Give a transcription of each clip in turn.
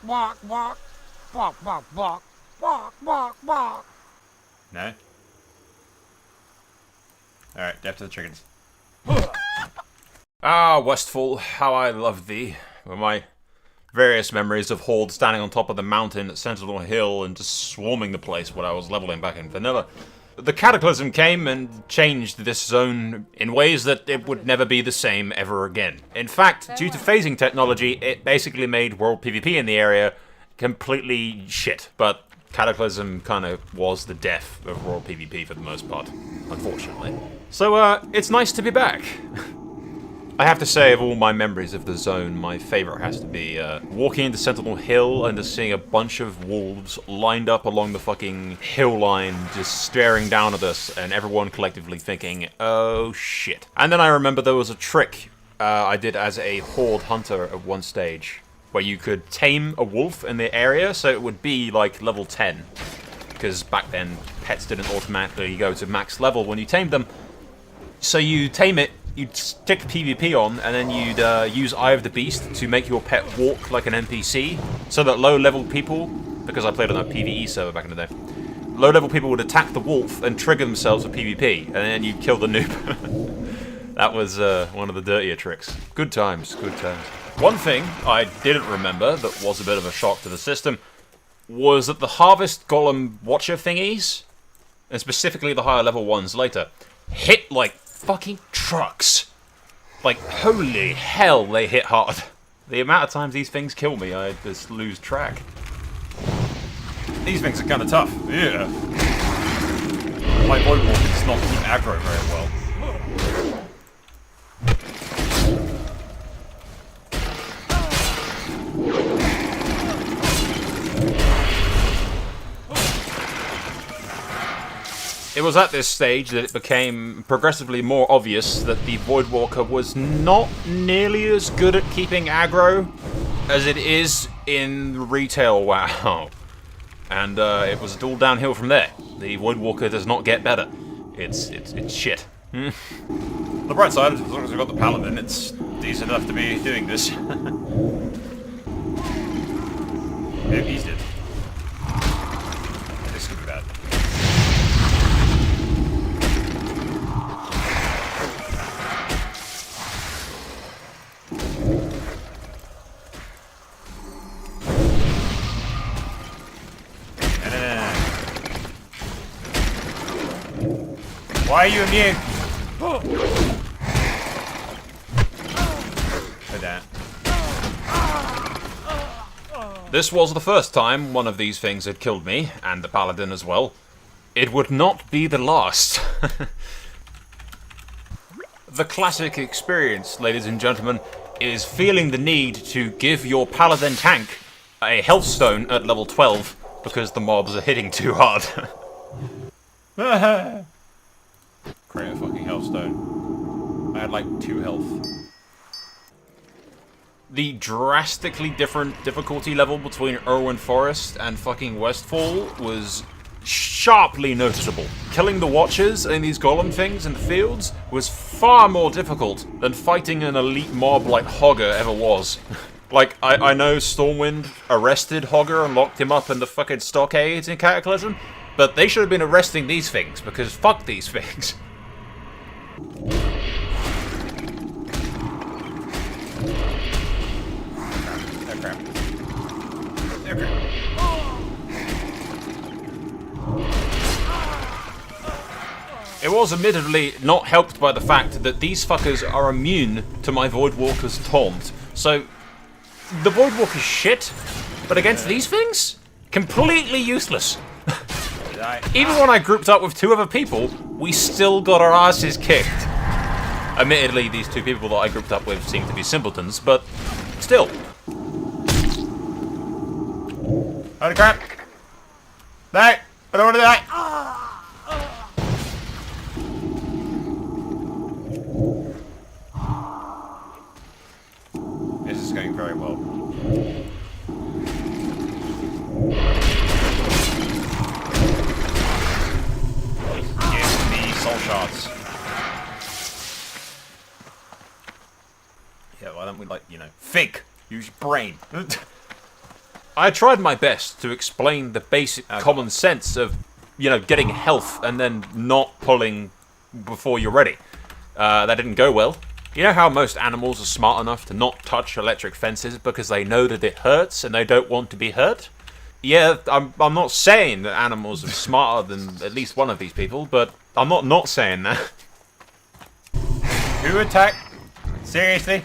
walk, walk, walk, walk, walk, walk, walk, walk. No? Alright, death to the chickens. Ah, Westfall, how I love thee. With my various memories of Horde standing on top of the mountain at Sentinel Hill and just swarming the place when I was leveling back in vanilla. The Cataclysm came and changed this zone in ways that it would never be the same ever again. In fact, due to phasing technology, it basically made World PvP in the area completely shit. But Cataclysm kind of was the death of World PvP for the most part, unfortunately. So, it's nice to be back. I have to say, of all my memories of the zone, my favourite has to be walking into Sentinel Hill and just seeing a bunch of wolves lined up along the fucking hill line, just staring down at us, and everyone collectively thinking, oh shit. And then I remember there was a trick I did as a Horde hunter at one stage, where you could tame a wolf in the area, so it would be like level 10. Because back then, pets didn't automatically go to max level when you tamed them. So you tame it, you'd stick PvP on, and then you'd use Eye of the Beast to make your pet walk like an NPC, so that low-level people, because I played on a PvE server back in the day, low-level people would attack the wolf and trigger themselves for PvP, and then you'd kill the noob. That was one of the dirtier tricks. Good times, good times. One thing I didn't remember that was a bit of a shock to the system was that the Harvest Golem Watcher thingies, and specifically the higher level ones later, hit like fucking trucks. Like, holy hell, they hit hard. The amount of times these things kill me, I just lose track. These things are kind of tough. Yeah. My Void Walker does not keep aggro very well. It was at this stage that it became progressively more obvious that the Voidwalker was not nearly as good at keeping aggro as it is in retail WoW. And it was all downhill from there. The Voidwalker does not get better. It's shit. The bright side is, as long as we've got the Paladin, it's decent enough to be doing this. Yeah, he's dead. This could be bad. Why are you immune? For that. This was the first time one of these things had killed me, and the Paladin as well. It would not be the last. The classic experience, ladies and gentlemen, is feeling the need to give your Paladin tank a health stone at level 12 because the mobs are hitting too hard. Create a fucking hellstone. I had like 2 health. The drastically different difficulty level between Irwin Forest and fucking Westfall was sharply noticeable. Killing the Watchers and these golem things in the fields was far more difficult than fighting an elite mob like Hogger ever was. Like, I know Stormwind arrested Hogger and locked him up in the fucking stockades in Cataclysm, but they should have been arresting these things, because fuck these things. It was admittedly not helped by the fact that these fuckers are immune to my Voidwalker's taunt. So, the Voidwalker's shit, but against these things? Completely useless. Even when I grouped up with 2 other people, we still got our asses kicked. Admittedly, these 2 people that I grouped up with seem to be simpletons, but still. Holy crap! No! I don't want to die! This is going very well. Give me soul shards. Yeah, why don't we, like, you know, think! Use your brain! I tried my best to explain the basic common sense of, you know, getting health and then not pulling before you're ready. That didn't go well. You know how most animals are smart enough to not touch electric fences because they know that it hurts and they don't want to be hurt? Yeah, I'm not saying that animals are smarter than at least one of these people, but I'm not saying that. Who attacked? Seriously?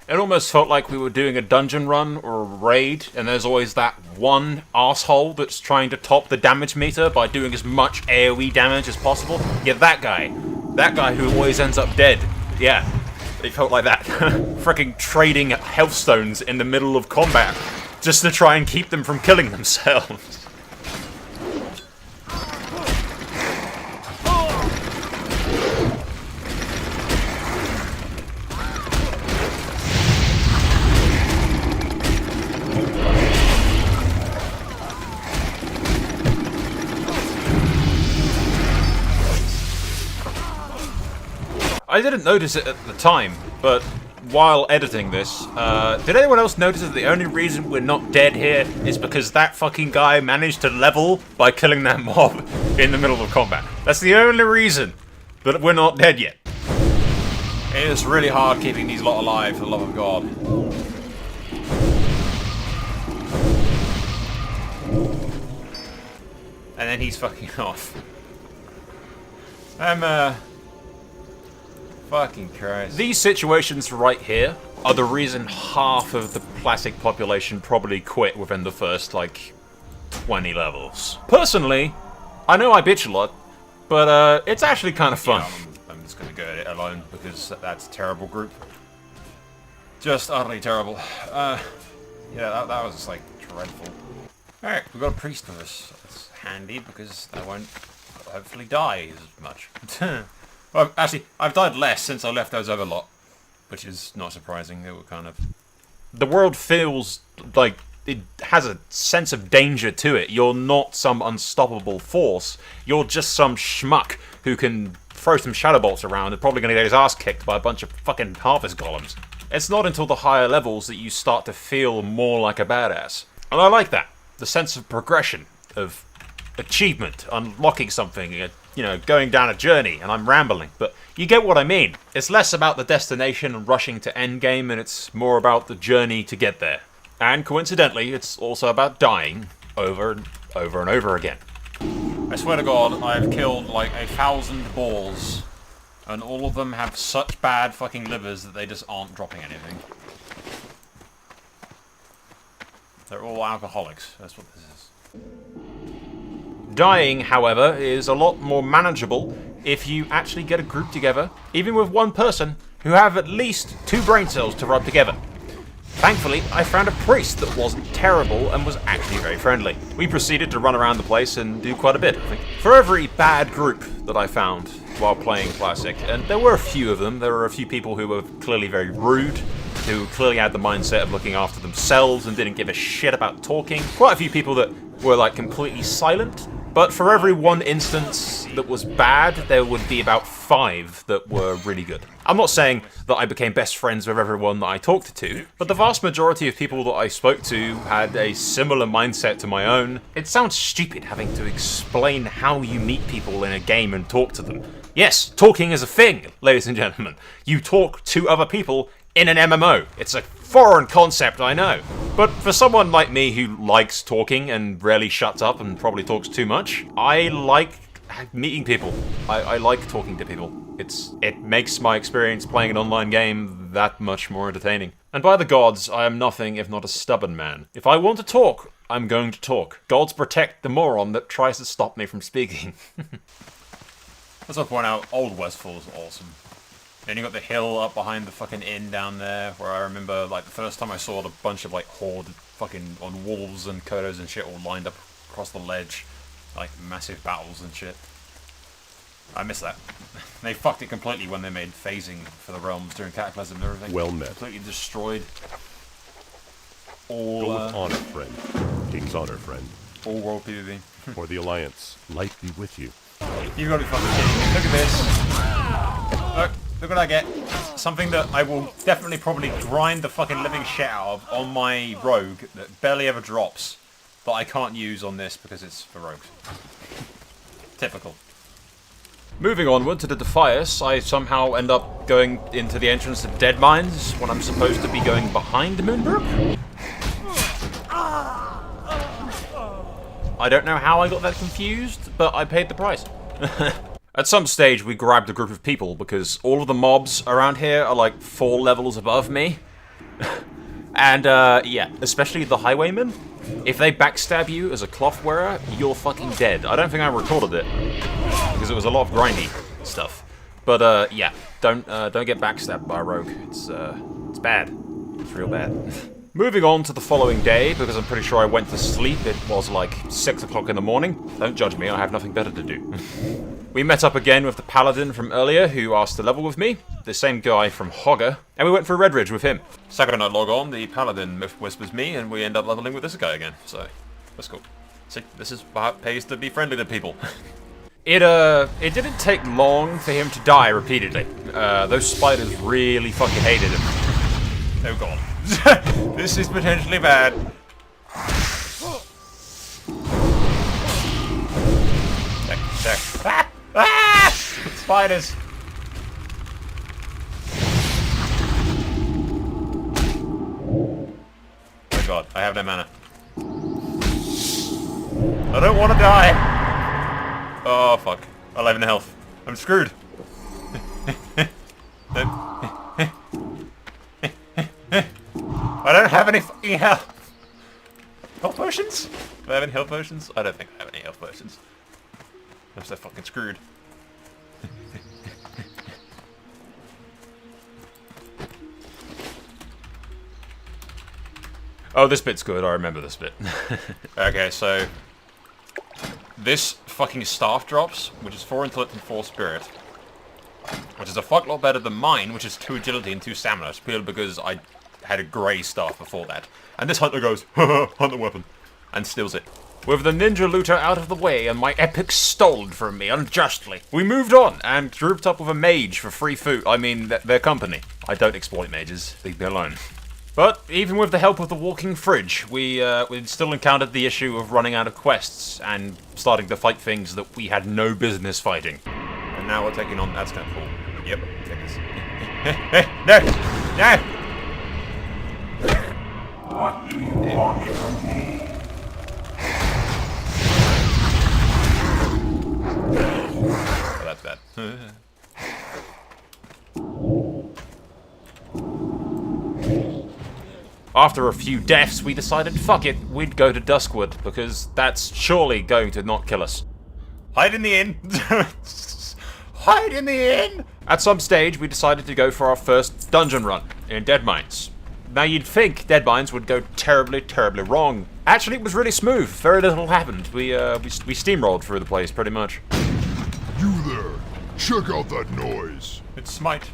It almost felt like we were doing a dungeon run or a raid, and there's always that one asshole that's trying to top the damage meter by doing as much AoE damage as possible. Yeah, that guy. That guy who always ends up dead. Yeah, it felt like that. Freaking trading health stones in the middle of combat just to try and keep them from killing themselves. I didn't notice it at the time, but while editing this, did anyone else notice that the only reason we're not dead here is because that fucking guy managed to level by killing that mob in the middle of combat? That's the only reason that we're not dead yet. It is really hard keeping these lot alive, for the love of God. And then he's fucking off. Fucking Christ. These situations right here are the reason half of the classic population probably quit within the first, like, 20 levels. Personally, I know I bitch a lot, but it's actually kind of fun. Yeah, I'm just gonna go at it alone, because that's a terrible group. Just utterly terrible. Yeah, that was just, like, dreadful. Alright, we've got a priest with us. That's handy, because I won't hopefully die as much. Well, actually, I've died less since I left those other lot, which is not surprising. They were kind of... The world feels like it has a sense of danger to it. You're not some unstoppable force. You're just some schmuck who can throw some shadow bolts around and probably going to get his ass kicked by a bunch of fucking harvest golems. It's not until the higher levels that you start to feel more like a badass. And I like that. The sense of progression, of achievement, unlocking something, you know, going down a journey, and I'm rambling, but you get what I mean. It's less about the destination and rushing to endgame, and it's more about the journey to get there. And coincidentally, it's also about dying over and over and over again. I swear to God, I've killed like 1,000 balls, and all of them have such bad fucking livers that they just aren't dropping anything. They're all alcoholics, that's what this is. Dying, however, is a lot more manageable if you actually get a group together, even with one person, who have at least 2 brain cells to rub together. Thankfully, I found a priest that wasn't terrible and was actually very friendly. We proceeded to run around the place and do quite a bit, I think. For every bad group that I found while playing Classic, and there were a few of them, there were a few people who were clearly very rude, who clearly had the mindset of looking after themselves and didn't give a shit about talking. Quite a few people that were like completely silent. But for every one instance that was bad, there would be about 5 that were really good. I'm not saying that I became best friends with everyone that I talked to, but the vast majority of people that I spoke to had a similar mindset to my own. It sounds stupid having to explain how you meet people in a game and talk to them. Yes, talking is a thing, ladies and gentlemen. You talk to other people in an MMO. It's a foreign concept, I know. But for someone like me who likes talking and rarely shuts up and probably talks too much, I like meeting people. I like talking to people. It makes my experience playing an online game that much more entertaining. And by the gods, I am nothing if not a stubborn man. If I want to talk, I'm going to talk. Gods protect the moron that tries to stop me from speaking. Let's not point out, Old Westfall is awesome. Then you got the hill up behind the fucking inn down there, where I remember, like, the first time I saw a bunch of, like, horde fucking on wolves and kodos and shit all lined up across the ledge. Like, massive battles and shit. I miss that. They fucked it completely when they made phasing for the realms during Cataclysm and everything. Well met. Completely destroyed all... Go with honor, friend. King's honor, friend. all world PvP. For the Alliance, light be with you. You've got to be fucking kidding me. Look at this. Look what I get. Something that I will definitely probably grind the fucking living shit out of on my rogue that barely ever drops. That I can't use on this because it's for rogues. Typical. Moving onward to the Defias, I somehow end up going into the entrance to Dead Mines when I'm supposed to be going behind Moonbrook. I don't know how I got that confused, but I paid the price. At some stage, we grabbed a group of people because all of the mobs around here are like 4 levels above me. And, yeah, especially the Highwaymen. If they backstab you as a cloth wearer, you're fucking dead. I don't think I recorded it because it was a lot of grindy stuff. But, yeah, don't get backstabbed by a rogue. It's bad. It's real bad. Moving on to the following day, because I'm pretty sure I went to sleep. It was like 6 o'clock in the morning. Don't judge me, I have nothing better to do. We met up again with the Paladin from earlier, who asked to level with me. The same guy from Hogger, and we went for Redridge with him. Second I log on, the Paladin whispers me, and we end up leveling with this guy again. So, that's cool. See, this is how it pays to be friendly to people. It didn't take long for him to die repeatedly. Those spiders really fucking hated him. Oh god. This is potentially bad. Check. Ah! Ah! Spiders! Oh god, I have no mana. I don't want to die! Oh fuck. 11 health. I'm screwed. I don't have any fucking health. Health potions? Do I have any health potions? I don't think I have any health potions. I'm so fucking screwed. Oh, this bit's good. I remember this bit. Okay, so this fucking staff drops, which is 4 intellect and 4 spirit, which is a fuck lot better than mine, which is 2 agility and 2 stamina. It's purely because I had a grey staff before that. And this hunter goes, haha, hunter weapon, and steals it. With the ninja looter out of the way and my epic stolen from me unjustly, we moved on and grouped up with a mage for free food. I mean, their company. I don't exploit mages. Leave me alone. But even with the help of the walking fridge, we still encountered the issue of running out of quests and starting to fight things that we had no business fighting. And now we're taking on... That's kind of cool. Yep, take this. No! No! What do you want from me? Oh, that's bad. After a few deaths, we decided, fuck it, we'd go to Duskwood, because that's surely going to not kill us. Hide in the inn! Hide in the inn! At some stage, we decided to go for our first dungeon run in Dead Mines. Now you'd think Dead Mines would go terribly, terribly wrong. Actually, it was really smooth. Very little happened. We steamrolled through the place, pretty much. You there! Check out that noise! It's Smite.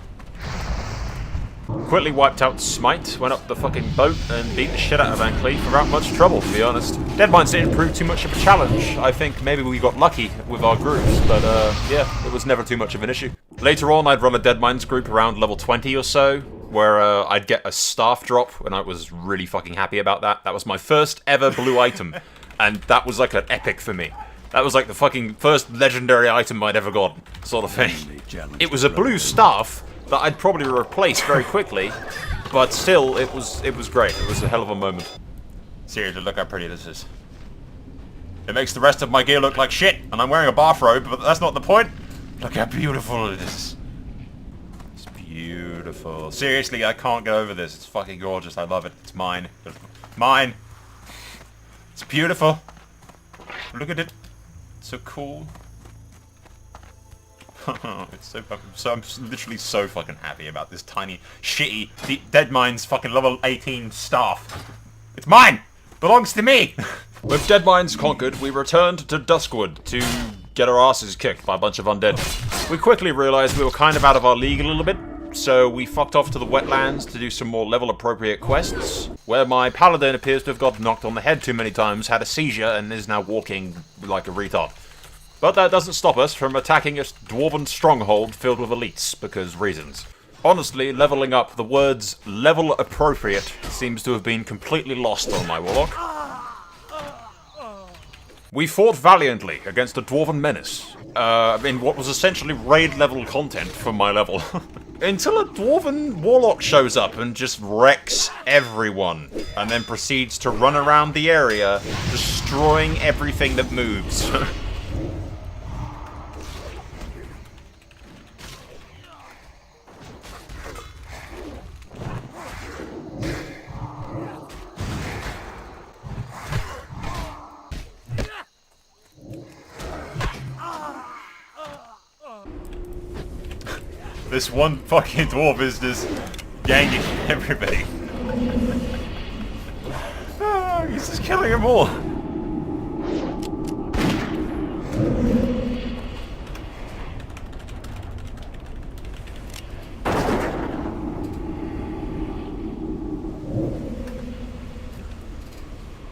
Quickly wiped out Smite, went up the fucking boat, and beat the shit out of Ahn'Qiraj without much trouble, to be honest. Dead Mines didn't prove too much of a challenge. I think maybe we got lucky with our groups, but yeah, it was never too much of an issue. Later on, I'd run a Dead Mines group around level 20 or so, where I'd get a staff drop, and I was really fucking happy about that. That was my first ever blue item, and that was like an epic for me. That was like the fucking first legendary item I'd ever gotten, sort of thing. It was a blue staff that I'd probably replace very quickly, but still, it was great. It was a hell of a moment. Seriously, look how pretty this is. It makes the rest of my gear look like shit, and I'm wearing a bathrobe, but that's not the point. Look how beautiful it is. It's beautiful. Seriously, I can't get over this. It's fucking gorgeous. I love it. It's mine. Mine. It's beautiful. Look at it. It's so cool. It's so fucking... So I'm literally so fucking happy about this tiny, shitty, Dead Mines fucking level 18 staff. It's mine! Belongs to me! With Dead Mines conquered, we returned to Duskwood to get our asses kicked by a bunch of undead. We quickly realized we were kind of out of our league a little bit, so we fucked off to the wetlands to do some more level-appropriate quests, where my paladin appears to have got knocked on the head too many times, had a seizure, and is now walking like a retard. But that doesn't stop us from attacking a dwarven stronghold filled with elites, because reasons. Honestly, leveling up, the words level appropriate seems to have been completely lost on my warlock. We fought valiantly against a dwarven menace, in what was essentially raid level content for my level. Until a dwarven warlock shows up and just wrecks everyone, and then proceeds to run around the area, destroying everything that moves. This one fucking dwarf is just ganging everybody. Oh, he's just killing them all.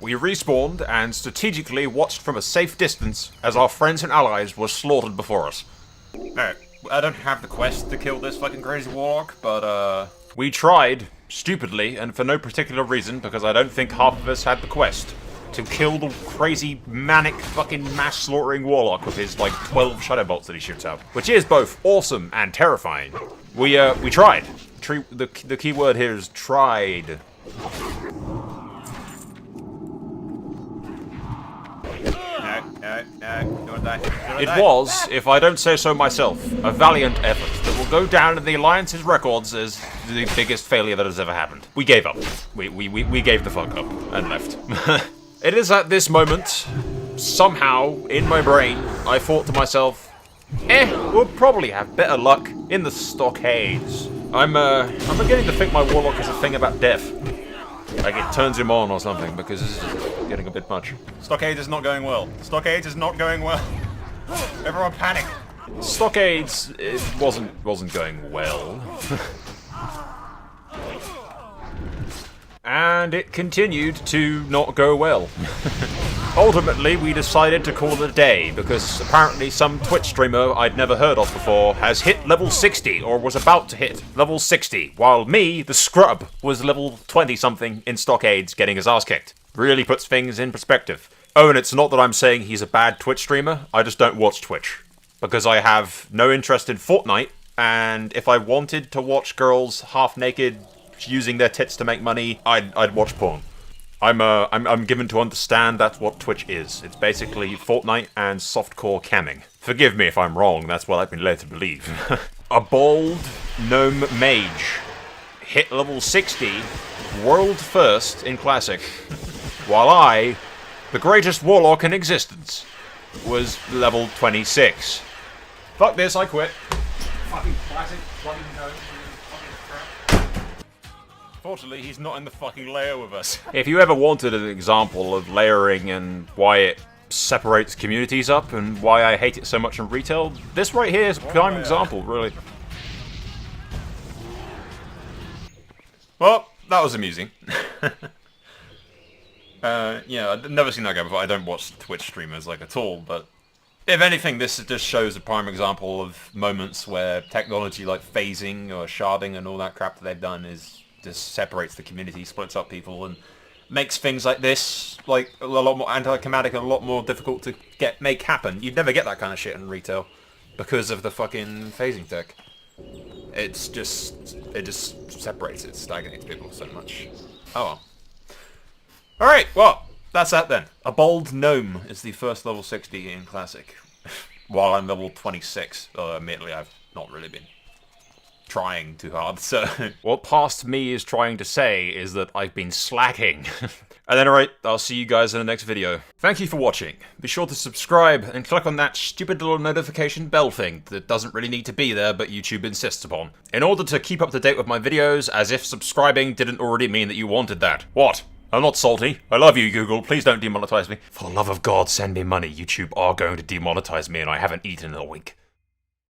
We respawned and strategically watched from a safe distance as our friends and allies were slaughtered before us. Alright, I don't have the quest to kill this fucking crazy warlock, but We tried, stupidly, and for no particular reason, because I don't think half of us had the quest, to kill the crazy, manic, fucking mass-slaughtering warlock with his, like, 12 shadow bolts that he shoots out. Which is both awesome and terrifying. We tried. The key word here is tried. It was, if I don't say so myself, a valiant effort that will go down in the Alliance's records as the biggest failure that has ever happened. We gave up. We gave the fuck up and left. It is at this moment, somehow, in my brain, I thought to myself, we'll probably have better luck in the stockades. I'm beginning to think my warlock has a thing about death. Like it turns him on or something, because this is getting a bit much. Stockade is not going well. Stockade is not going well. Everyone panic. Stockades, it wasn't going well. And it continued to not go well. Ultimately, we decided to call it a day, because apparently some Twitch streamer I'd never heard of before has hit level 60, or was about to hit level 60, while me, the scrub, was level 20-something in Stockades getting his ass kicked. Really puts things in perspective. Oh, and it's not that I'm saying he's a bad Twitch streamer, I just don't watch Twitch. Because I have no interest in Fortnite, and if I wanted to watch girls half-naked using their tits to make money, I'd watch porn. I'm given to understand that's what Twitch is. It's basically Fortnite and softcore camming. Forgive me if I'm wrong, that's what I've been led to believe. A bald gnome mage hit level 60, world first in Classic, while I, the greatest warlock in existence, was level 26. Fuck this, I quit. Fucking Classic, bloody gnome. Fortunately, he's not in the fucking layer with us. If you ever wanted an example of layering and why it separates communities up and why I hate it so much in retail, this right here is a prime example, really. Well, that was amusing. Yeah, I've never seen that guy before. I don't watch Twitch streamers, like, at all, but if anything, this just shows a prime example of moments where technology like phasing or sharding and all that crap that they've done is just separates the community, splits up people, and makes things like this like a lot more anticlimactic and a lot more difficult to make happen. You'd never get that kind of shit in retail because of the fucking phasing tech. It just separates it, stagnates people so much. Oh well. Alright, well, that's that then. A bold gnome is the first level 60 in Classic. While I'm level 26, admittedly I've not really been trying too hard, so... What past me is trying to say is that I've been slacking. And then alright, I'll see you guys in the next video. Thank you for watching. Be sure to subscribe and click on that stupid little notification bell thing that doesn't really need to be there but YouTube insists upon, in order to keep up to date with my videos, as if subscribing didn't already mean that you wanted that. What? I'm not salty. I love you, Google. Please don't demonetize me. For the love of God, send me money. YouTube are going to demonetize me and I haven't eaten in a week.